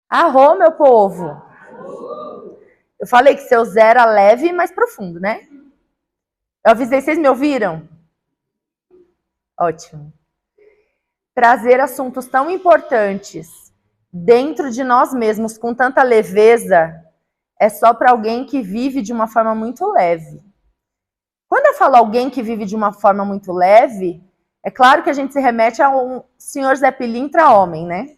Arro, meu povo! Eu falei que seu Zé era leve e mais profundo, né? Eu avisei, vocês me ouviram? Ótimo. Trazer assuntos tão importantes dentro de nós mesmos com tanta leveza é só para alguém que vive de uma forma muito leve. Quando eu falo alguém que vive de uma forma muito leve, é claro que a gente se remete a um senhor Zé Pilintra homem, né?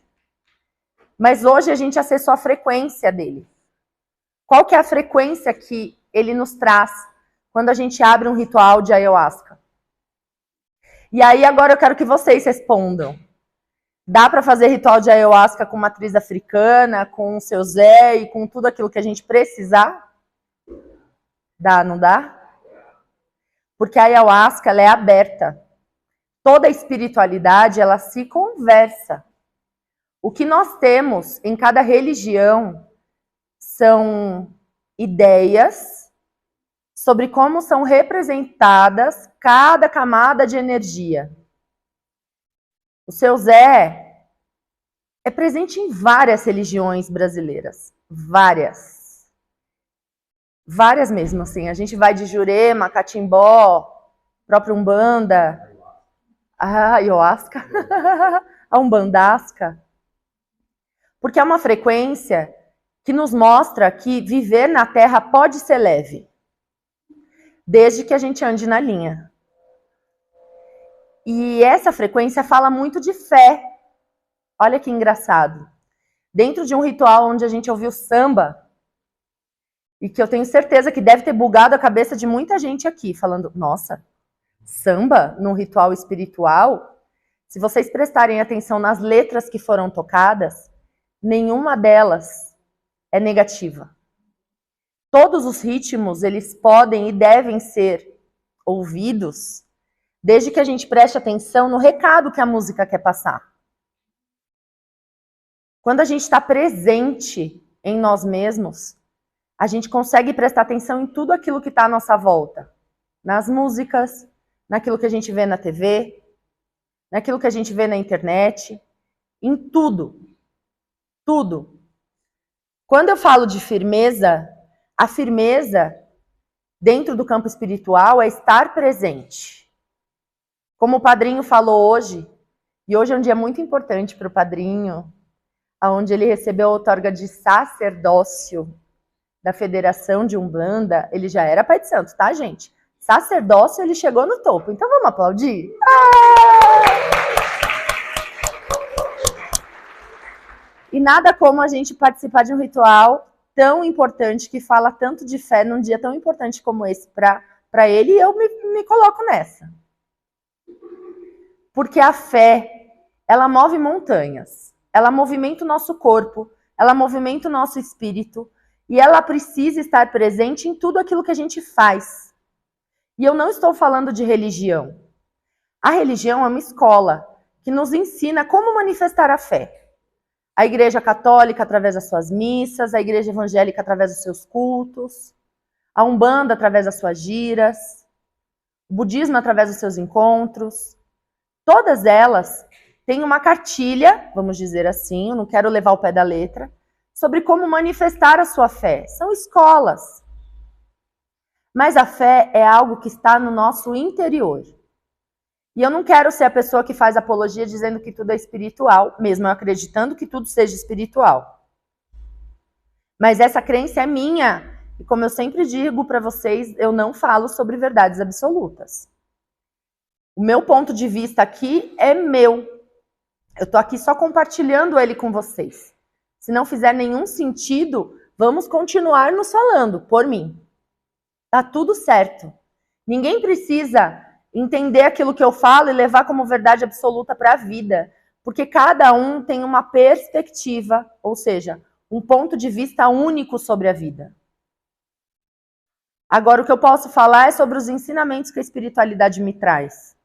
Mas hoje a gente acessou a frequência dele. Qual que é a frequência que ele nos traz quando a gente abre um ritual de ayahuasca? E aí agora eu quero que vocês respondam. Dá para fazer ritual de ayahuasca com matriz africana, com o seu Zé e com tudo aquilo que a gente precisar? Dá, não dá? Porque a ayahuasca ela é aberta. Toda a espiritualidade ela se conversa. O que nós temos em cada religião são ideias sobre como são representadas cada camada de energia. O seu Zé é presente em várias religiões brasileiras. Várias. Várias mesmo, assim. A gente vai de Jurema, Catimbó, próprio Umbanda, a Ayahuasca, a Umbandasca. Porque é uma frequência que nos mostra que viver na Terra pode ser leve, desde que a gente ande na linha. E essa frequência fala muito de fé. Olha que engraçado. Dentro de um ritual onde a gente ouviu samba, e que eu tenho certeza que deve ter bugado a cabeça de muita gente aqui, falando, nossa, samba num ritual espiritual? Se vocês prestarem atenção nas letras que foram tocadas, nenhuma delas é negativa. Todos os ritmos, eles podem e devem ser ouvidos, desde que a gente preste atenção no recado que a música quer passar. Quando a gente está presente em nós mesmos, a gente consegue prestar atenção em tudo aquilo que está à nossa volta. Nas músicas, naquilo que a gente vê na TV, naquilo que a gente vê na internet, em tudo. Tudo. Quando eu falo de firmeza, a firmeza dentro do campo espiritual é estar presente. Como o padrinho falou hoje, e hoje é um dia muito importante para o padrinho, onde ele recebeu a outorga de sacerdócio da Federação de Umbanda. Ele já era pai de santo, tá, gente? Sacerdócio, ele chegou no topo. Então vamos aplaudir? E nada como a gente participar de um ritual tão importante, que fala tanto de fé num dia tão importante como esse para ele, e eu me coloco nessa. Porque a fé, ela move montanhas, ela movimenta o nosso corpo, ela movimenta o nosso espírito, e ela precisa estar presente em tudo aquilo que a gente faz. E eu não estou falando de religião. A religião é uma escola que nos ensina como manifestar a fé. A Igreja Católica através das suas missas, a Igreja Evangélica através dos seus cultos, a Umbanda através das suas giras, o Budismo através dos seus encontros. Todas elas têm uma cartilha, vamos dizer assim, eu não quero levar o pé da letra, sobre como manifestar a sua fé. São escolas. Mas a fé é algo que está no nosso interior. E eu não quero ser a pessoa que faz apologia dizendo que tudo é espiritual, mesmo eu acreditando que tudo seja espiritual. Mas essa crença é minha. E como eu sempre digo para vocês, eu não falo sobre verdades absolutas. O meu ponto de vista aqui é meu. Eu estou aqui só compartilhando ele com vocês. Se não fizer nenhum sentido, vamos continuar nos falando, por mim. Tá tudo certo. Ninguém precisa entender aquilo que eu falo e levar como verdade absoluta para a vida, porque cada um tem uma perspectiva, ou seja, um ponto de vista único sobre a vida. Agora, o que eu posso falar é sobre os ensinamentos que a espiritualidade me traz.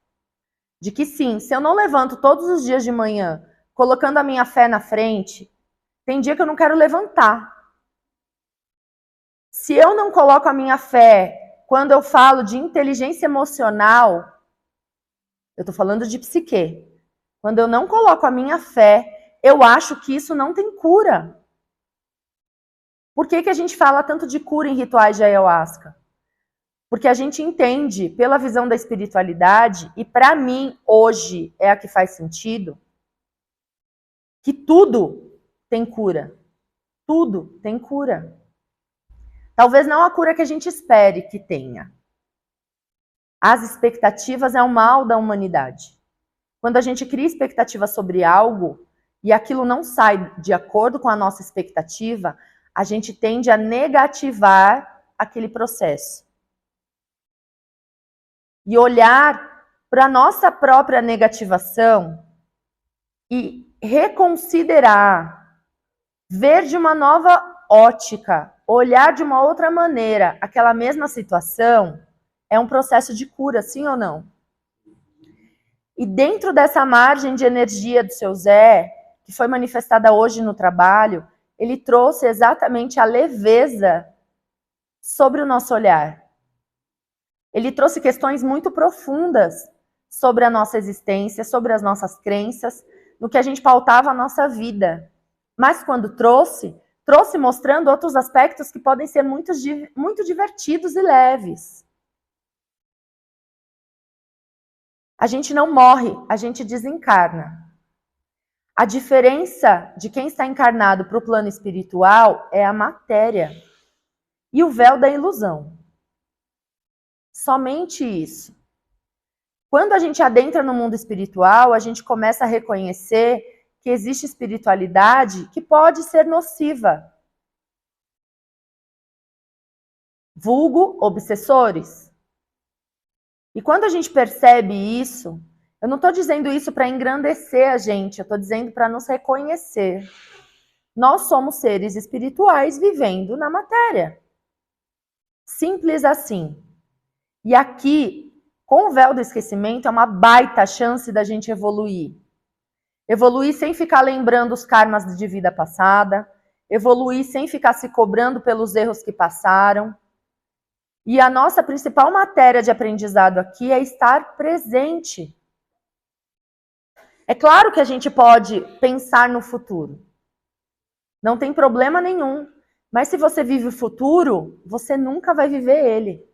De que sim, se eu não levanto todos os dias de manhã, colocando a minha fé na frente, tem dia que eu não quero levantar. Se eu não coloco a minha fé quando eu falo de inteligência emocional, eu estou falando de psique. Quando eu não coloco a minha fé, eu acho que isso não tem cura. Por que a gente fala tanto de cura em rituais de ayahuasca? Porque a gente entende, pela visão da espiritualidade, e para mim, hoje, é a que faz sentido, que tudo tem cura. Tudo tem cura. Talvez não a cura que a gente espere que tenha. As expectativas é o mal da humanidade. Quando a gente cria expectativa sobre algo e aquilo não sai de acordo com a nossa expectativa, a gente tende a negativar aquele processo. E olhar para a nossa própria negativação e reconsiderar, ver de uma nova ótica, olhar de uma outra maneira aquela mesma situação, é um processo de cura, sim ou não? E dentro dessa margem de energia do seu Zé, que foi manifestada hoje no trabalho, ele trouxe exatamente a leveza sobre o nosso olhar. Ele trouxe questões muito profundas sobre a nossa existência, sobre as nossas crenças, no que a gente pautava a nossa vida. Mas quando trouxe mostrando outros aspectos que podem ser muito divertidos e leves. A gente não morre, a gente desencarna. A diferença de quem está encarnado para o plano espiritual é a matéria e o véu da ilusão. Somente isso. Quando a gente adentra no mundo espiritual, a gente começa a reconhecer que existe espiritualidade que pode ser nociva. Vulgo obsessores. E quando a gente percebe isso, eu não estou dizendo isso para engrandecer a gente, eu estou dizendo para nos reconhecer. Nós somos seres espirituais vivendo na matéria. Simples assim. E aqui, com o véu do esquecimento, é uma baita chance da gente evoluir. Evoluir sem ficar lembrando os karmas de vida passada, evoluir sem ficar se cobrando pelos erros que passaram. E a nossa principal matéria de aprendizado aqui é estar presente. É claro que a gente pode pensar no futuro. Não tem problema nenhum. Mas se você vive o futuro, você nunca vai viver ele.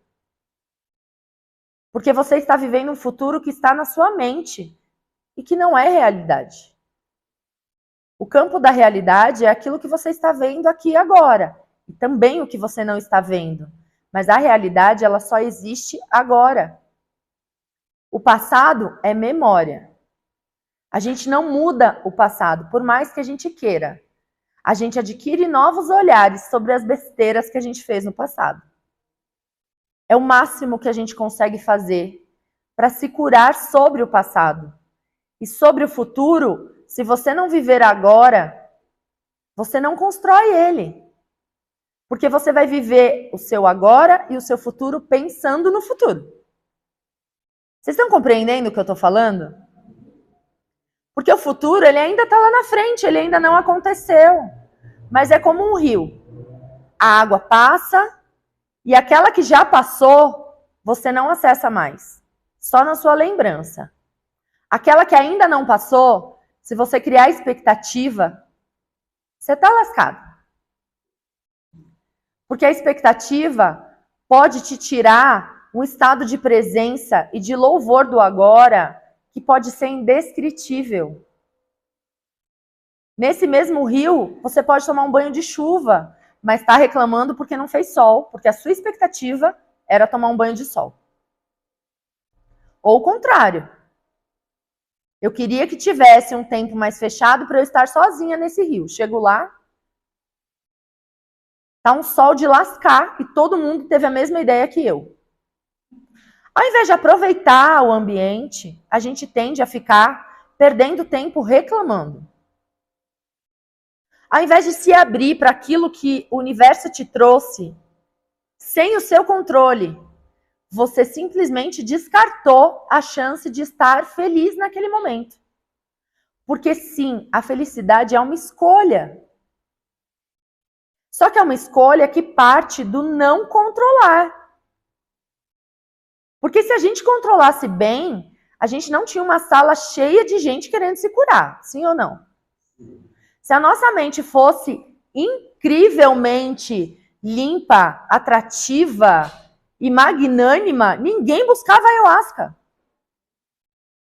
Porque você está vivendo um futuro que está na sua mente e que não é realidade. O campo da realidade é aquilo que você está vendo aqui agora. E também o que você não está vendo. Mas a realidade, ela só existe agora. O passado é memória. A gente não muda o passado, por mais que a gente queira. A gente adquire novos olhares sobre as besteiras que a gente fez no passado. É o máximo que a gente consegue fazer para se curar sobre o passado. E sobre o futuro, se você não viver agora, você não constrói ele. Porque você vai viver o seu agora e o seu futuro pensando no futuro. Vocês estão compreendendo o que eu estou falando? Porque o futuro, ele ainda está lá na frente, ele ainda não aconteceu. Mas é como um rio. A água passa e aquela que já passou, você não acessa mais. Só na sua lembrança. Aquela que ainda não passou, se você criar expectativa, você está lascado. Porque a expectativa pode te tirar um estado de presença e de louvor do agora que pode ser indescritível. Nesse mesmo rio, você pode tomar um banho de chuva, mas está reclamando porque não fez sol, porque a sua expectativa era tomar um banho de sol. Ou o contrário. Eu queria que tivesse um tempo mais fechado para eu estar sozinha nesse rio. Chego lá, tá um sol de lascar e todo mundo teve a mesma ideia que eu. Ao invés de aproveitar o ambiente, a gente tende a ficar perdendo tempo reclamando. Ao invés de se abrir para aquilo que o universo te trouxe, sem o seu controle, você simplesmente descartou a chance de estar feliz naquele momento. Porque sim, a felicidade é uma escolha. Só que é uma escolha que parte do não controlar. Porque se a gente controlasse bem, a gente não tinha uma sala cheia de gente querendo se curar, sim ou não? Se a nossa mente fosse incrivelmente limpa, atrativa e magnânima, ninguém buscava ayahuasca.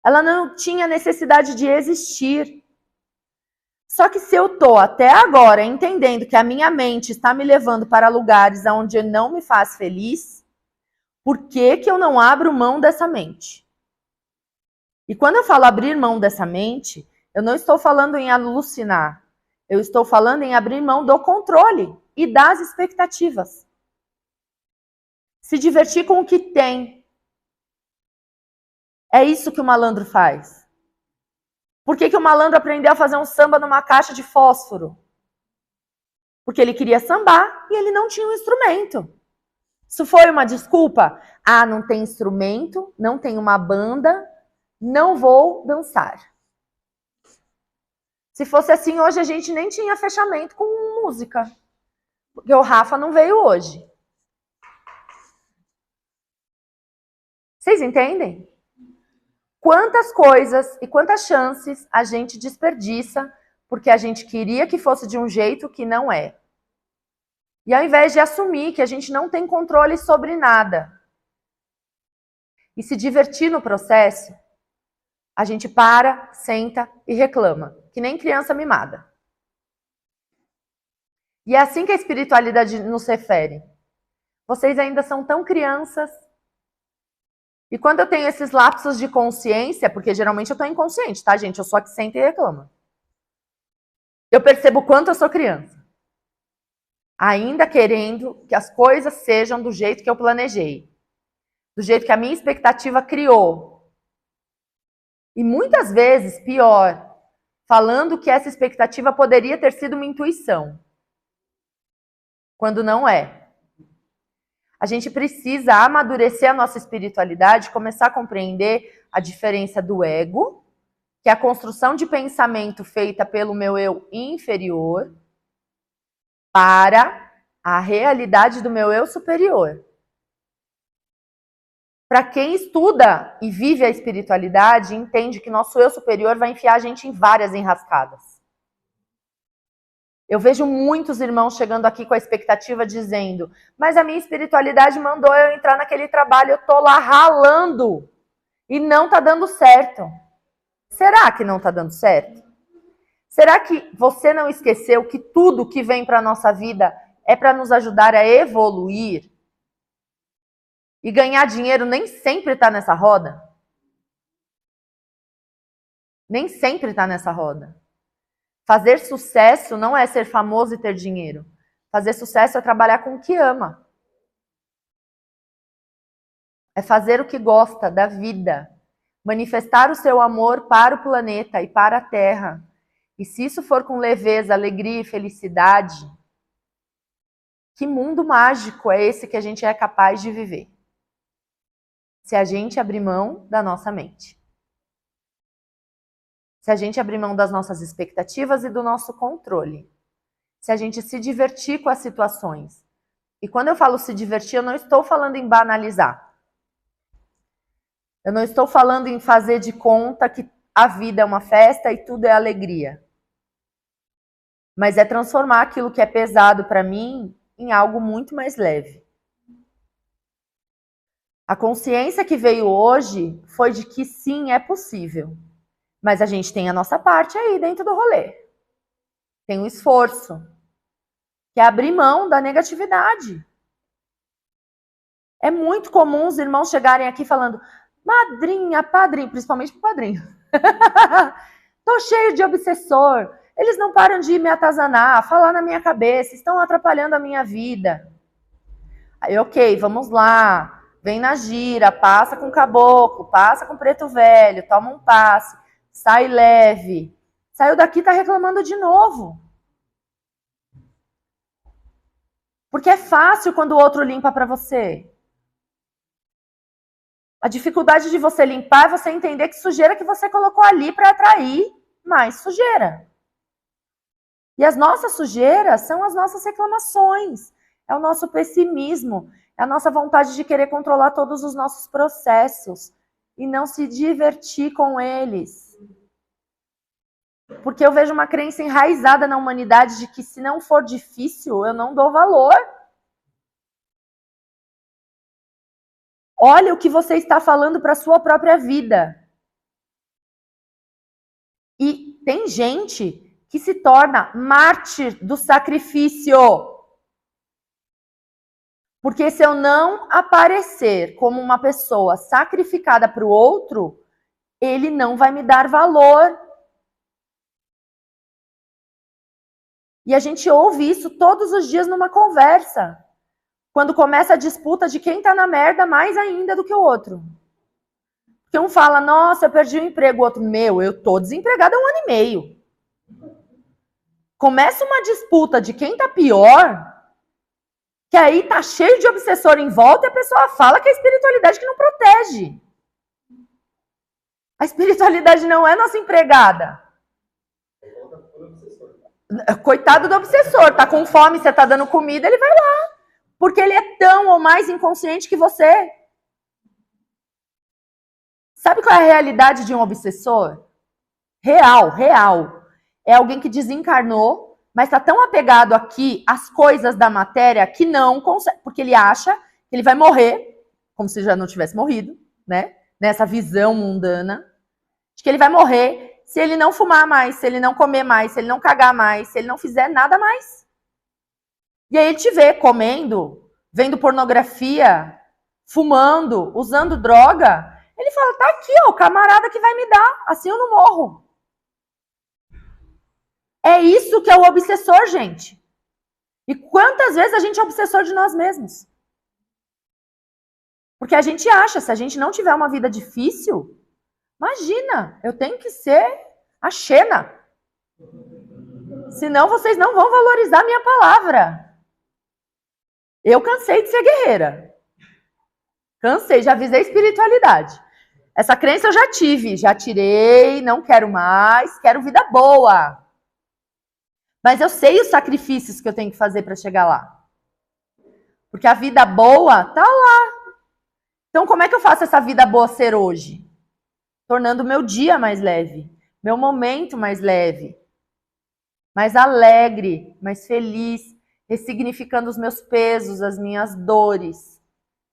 Ela não tinha necessidade de existir. Só que se eu estou até agora entendendo que a minha mente está me levando para lugares onde não me faz feliz, por que eu não abro mão dessa mente? E quando eu falo abrir mão dessa mente, eu não estou falando em alucinar. Eu estou falando em abrir mão do controle e das expectativas. Se divertir com o que tem. É isso que o malandro faz. Por que o malandro aprendeu a fazer um samba numa caixa de fósforo? Porque ele queria sambar e ele não tinha um instrumento. Isso foi uma desculpa? Ah, não tem instrumento, não tem uma banda, não vou dançar. Se fosse assim, hoje a gente nem tinha fechamento com música. Porque o Rafa não veio hoje. Vocês entendem? Quantas coisas e quantas chances a gente desperdiça porque a gente queria que fosse de um jeito que não é. E ao invés de assumir que a gente não tem controle sobre nada e se divertir no processo, a gente para, senta e reclama, que nem criança mimada. E é assim que a espiritualidade nos refere. Vocês ainda são tão crianças. E quando eu tenho esses lapsos de consciência, porque geralmente eu estou inconsciente, tá, gente? Eu sou a que senta e reclama. Eu percebo o quanto eu sou criança. Ainda querendo que as coisas sejam do jeito que eu planejei. Do jeito que a minha expectativa criou. E muitas vezes, pior, falando que essa expectativa poderia ter sido uma intuição. Quando não é. A gente precisa amadurecer a nossa espiritualidade, começar a compreender a diferença do ego, que é a construção de pensamento feita pelo meu eu inferior, para a realidade do meu eu superior. Para quem estuda e vive a espiritualidade, entende que nosso eu superior vai enfiar a gente em várias enrascadas. Eu vejo muitos irmãos chegando aqui com a expectativa dizendo, mas a minha espiritualidade mandou eu entrar naquele trabalho, eu tô lá ralando e não tá dando certo. Será que não tá dando certo? Será que você não esqueceu que tudo que vem para a nossa vida é para nos ajudar a evoluir? E ganhar dinheiro nem sempre está nessa roda? Nem sempre está nessa roda. Fazer sucesso não é ser famoso e ter dinheiro. Fazer sucesso é trabalhar com o que ama. É fazer o que gosta da vida. Manifestar o seu amor para o planeta e para a Terra. E se isso for com leveza, alegria e felicidade, que mundo mágico é esse que a gente é capaz de viver? Se a gente abrir mão da nossa mente. Se a gente abrir mão das nossas expectativas e do nosso controle. Se a gente se divertir com as situações. E quando eu falo se divertir, eu não estou falando em banalizar. Eu não estou falando em fazer de conta que a vida é uma festa e tudo é alegria. Mas é transformar aquilo que é pesado para mim em algo muito mais leve. A consciência que veio hoje foi de que sim, é possível. Mas a gente tem a nossa parte aí dentro do rolê. Tem um esforço. Que é abrir mão da negatividade. É muito comum os irmãos chegarem aqui falando, madrinha, padrinho, principalmente pro padrinho. Tô cheio de obsessor. Eles não param de me atazanar, falar na minha cabeça, estão atrapalhando a minha vida. Aí, ok, vamos lá. Vem na gira, passa com caboclo, passa com preto velho, toma um passe, sai leve. Saiu daqui, tá reclamando de novo. Porque é fácil quando o outro limpa para você. A dificuldade de você limpar é você entender que sujeira que você colocou ali para atrair mais sujeira. E as nossas sujeiras são as nossas reclamações, é o nosso pessimismo, é a nossa vontade de querer controlar todos os nossos processos e não se divertir com eles. Porque eu vejo uma crença enraizada na humanidade de que se não for difícil, eu não dou valor. Olha o que você está falando para a sua própria vida. E tem gente que se torna mártir do sacrifício. Porque se eu não aparecer como uma pessoa sacrificada para o outro, ele não vai me dar valor. E a gente ouve isso todos os dias numa conversa. Quando começa a disputa de quem tá na merda mais ainda do que o outro. Porque um fala, nossa, eu perdi o emprego. O outro, meu, eu tô desempregada há 1 ano e meio. Começa uma disputa de quem tá pior, que aí tá cheio de obsessor em volta e a pessoa fala que é a espiritualidade que não protege. A espiritualidade não é nossa empregada. Coitado do obsessor, tá com fome, você tá dando comida, ele vai lá. Porque ele é tão ou mais inconsciente que você. Sabe qual é a realidade de um obsessor? Real. É alguém que desencarnou, mas está tão apegado aqui às coisas da matéria que não consegue, porque ele acha que ele vai morrer, como se já não tivesse morrido, né? Nessa visão mundana, de que ele vai morrer se ele não fumar mais, se ele não comer mais, se ele não cagar mais, se ele não fizer nada mais. E aí ele te vê comendo, vendo pornografia, fumando, usando droga. Ele fala, tá aqui, ó, o camarada que vai me dar, assim eu não morro. É isso que é o obsessor, gente. E quantas vezes a gente é obsessor de nós mesmos? Porque a gente acha, se a gente não tiver uma vida difícil, imagina, eu tenho que ser a Xena. Senão vocês não vão valorizar a minha palavra. Eu cansei de ser guerreira. Cansei, já avisei espiritualidade. Essa crença eu já tive, já tirei, não quero mais, quero vida boa. Mas eu sei os sacrifícios que eu tenho que fazer para chegar lá. Porque a vida boa tá lá. Então como é que eu faço essa vida boa ser hoje? Tornando o meu dia mais leve, meu momento mais leve, mais alegre, mais feliz, ressignificando os meus pesos, as minhas dores,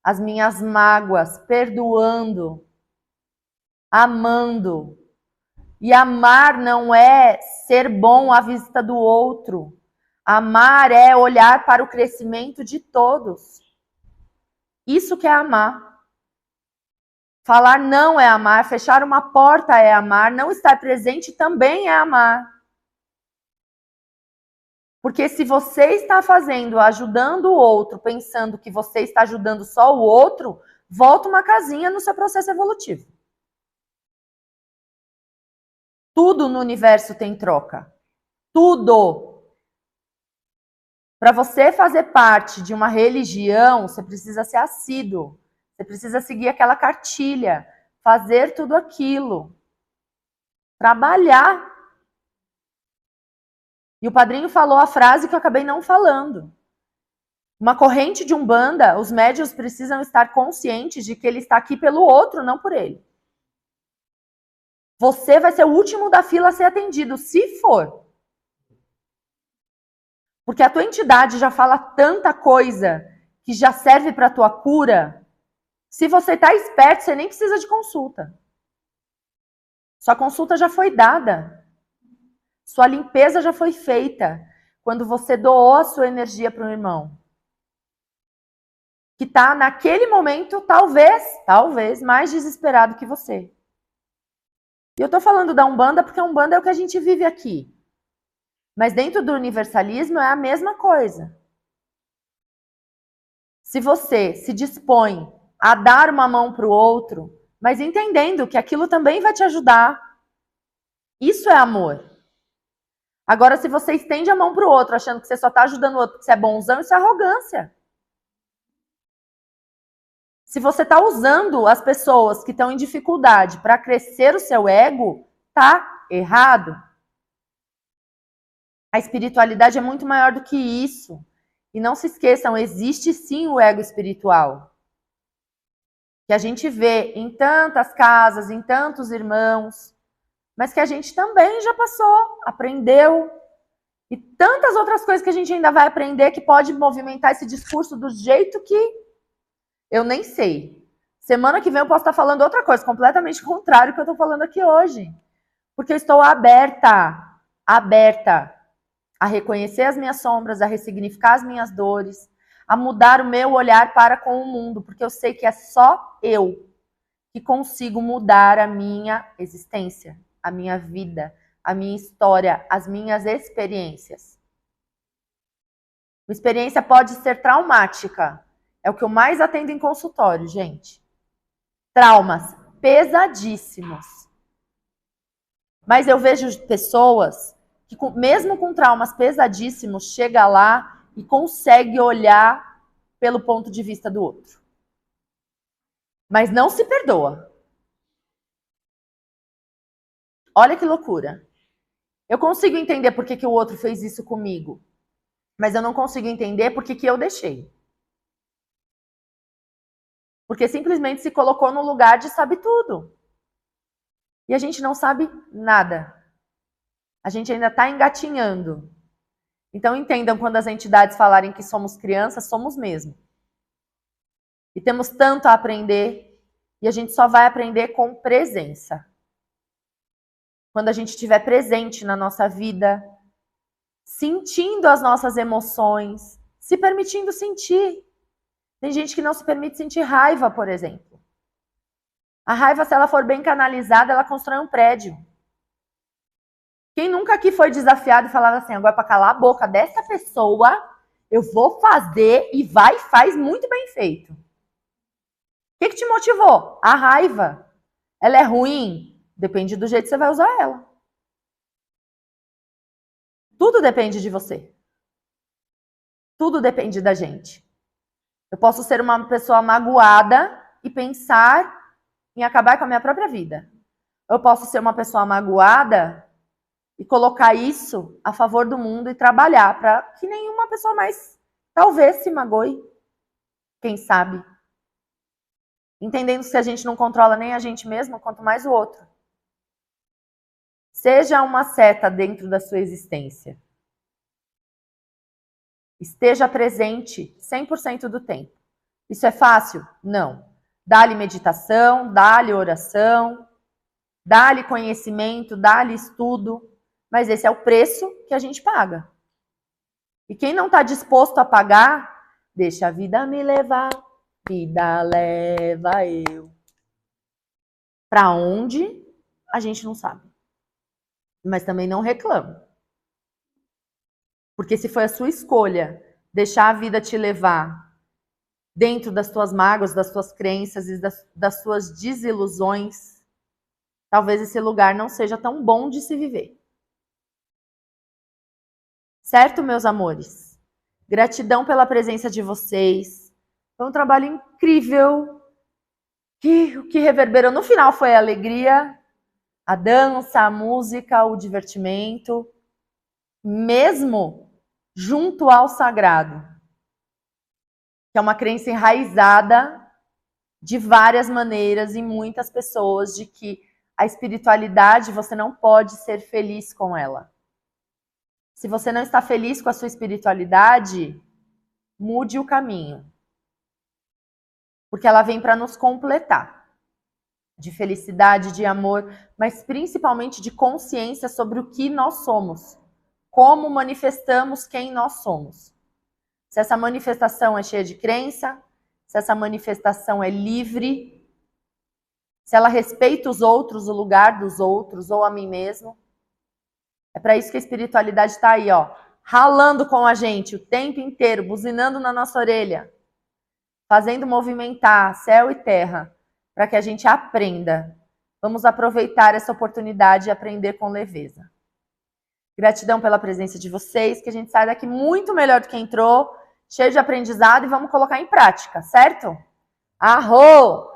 as minhas mágoas, perdoando, amando. E amar não é ser bom à vista do outro. Amar é olhar para o crescimento de todos. Isso que é amar. Falar não é amar, fechar uma porta é amar, não estar presente também é amar. Porque se você está fazendo, ajudando o outro, pensando que você está ajudando só o outro, volta uma casinha no seu processo evolutivo. Tudo no universo tem troca. Tudo. Para você fazer parte de uma religião, você precisa ser assíduo. Você precisa seguir aquela cartilha, fazer tudo aquilo, trabalhar. E o padrinho falou a frase que eu acabei não falando. Uma corrente de Umbanda, os médiuns precisam estar conscientes de que ele está aqui pelo outro, não por ele. Você vai ser o último da fila a ser atendido, se for. Porque a tua entidade já fala tanta coisa que já serve para a tua cura. Se você está esperto, você nem precisa de consulta. Sua consulta já foi dada. Sua limpeza já foi feita quando você doou a sua energia para um irmão. Que está naquele momento, talvez, mais desesperado que você. E eu estou falando da Umbanda porque a Umbanda é o que a gente vive aqui. Mas dentro do universalismo é a mesma coisa. Se você se dispõe a dar uma mão para o outro, mas entendendo que aquilo também vai te ajudar, isso é amor. Agora, se você estende a mão para o outro, achando que você só está ajudando o outro porque você é bonzão, isso é arrogância. Se você está usando as pessoas que estão em dificuldade para crescer o seu ego, tá errado. A espiritualidade é muito maior do que isso. E não se esqueçam, existe sim o ego espiritual. Que a gente vê em tantas casas, em tantos irmãos. mas que a gente também já passou, aprendeu, e tantas outras coisas que a gente ainda vai aprender que pode movimentar esse discurso do jeito que eu nem sei. Semana que vem eu posso estar falando outra coisa, completamente contrário do que eu estou falando aqui hoje. Porque eu estou aberta a reconhecer as minhas sombras, a ressignificar as minhas dores, a mudar o meu olhar para com o mundo, porque eu sei que é só eu que consigo mudar a minha existência, a minha vida, a minha história, as minhas experiências. Uma experiência pode ser traumática. É o que eu mais atendo em consultório, gente. Traumas pesadíssimos. Mas eu vejo pessoas que, mesmo com traumas pesadíssimos, chega lá e consegue olhar pelo ponto de vista do outro. Mas não se perdoa. Olha que loucura. Eu consigo entender por que o outro fez isso comigo, mas eu não consigo entender por que eu deixei. Porque simplesmente se colocou no lugar de sabe tudo. E a gente não sabe nada. A gente ainda está engatinhando. Então entendam, quando as entidades falarem que somos crianças, somos mesmo. E temos tanto a aprender, e a gente só vai aprender com presença. Quando a gente estiver presente na nossa vida, sentindo as nossas emoções, se permitindo sentir. Tem gente que não se permite sentir raiva, por exemplo. A raiva, se ela for bem canalizada, ela constrói um prédio. Quem nunca aqui foi desafiado e falava assim, agora para calar a boca dessa pessoa, eu vou fazer e vai e faz muito bem feito. O que te motivou? A raiva. Ela é ruim? Depende do jeito que você vai usar ela. Tudo depende de você. Tudo depende da gente. Eu posso ser uma pessoa magoada e pensar em acabar com a minha própria vida. Eu posso ser uma pessoa magoada e colocar isso a favor do mundo e trabalhar para que nenhuma pessoa mais, talvez, se magoe. Quem sabe? Entendendo que se a gente não controla nem a gente mesmo, quanto mais o outro. Seja uma seta dentro da sua existência. Esteja presente 100% do tempo. Isso é fácil? Não. Dá-lhe meditação, dá-lhe oração, dá-lhe conhecimento, dá-lhe estudo, mas esse é o preço que a gente paga. E quem não está disposto a pagar, deixa a vida me levar, vida leva eu. Para onde? A gente não sabe. Mas também não reclama. Porque se foi a sua escolha deixar a vida te levar dentro das tuas mágoas, das tuas crenças e das suas desilusões, talvez esse lugar não seja tão bom de se viver. Certo, meus amores? Gratidão pela presença de vocês. Foi um trabalho incrível. O que reverberou no final foi a alegria, a dança, a música, o divertimento, mesmo junto ao sagrado, que é uma crença enraizada de várias maneiras em muitas pessoas, de que a espiritualidade, você não pode ser feliz com ela. Se você não está feliz com a sua espiritualidade, mude o caminho. Porque ela vem para nos completar. De felicidade, de amor, mas principalmente de consciência sobre o que nós somos. Como manifestamos quem nós somos. Se essa manifestação é cheia de crença, se essa manifestação é livre, se ela respeita os outros, o lugar dos outros ou a mim mesmo. É para isso que a espiritualidade está aí, ó, ralando com a gente o tempo inteiro, buzinando na nossa orelha, fazendo movimentar céu e terra, para que a gente aprenda. Vamos aproveitar essa oportunidade e aprender com leveza. Gratidão pela presença de vocês, que a gente saia daqui muito melhor do que entrou, cheio de aprendizado, e vamos colocar em prática, certo? Arro!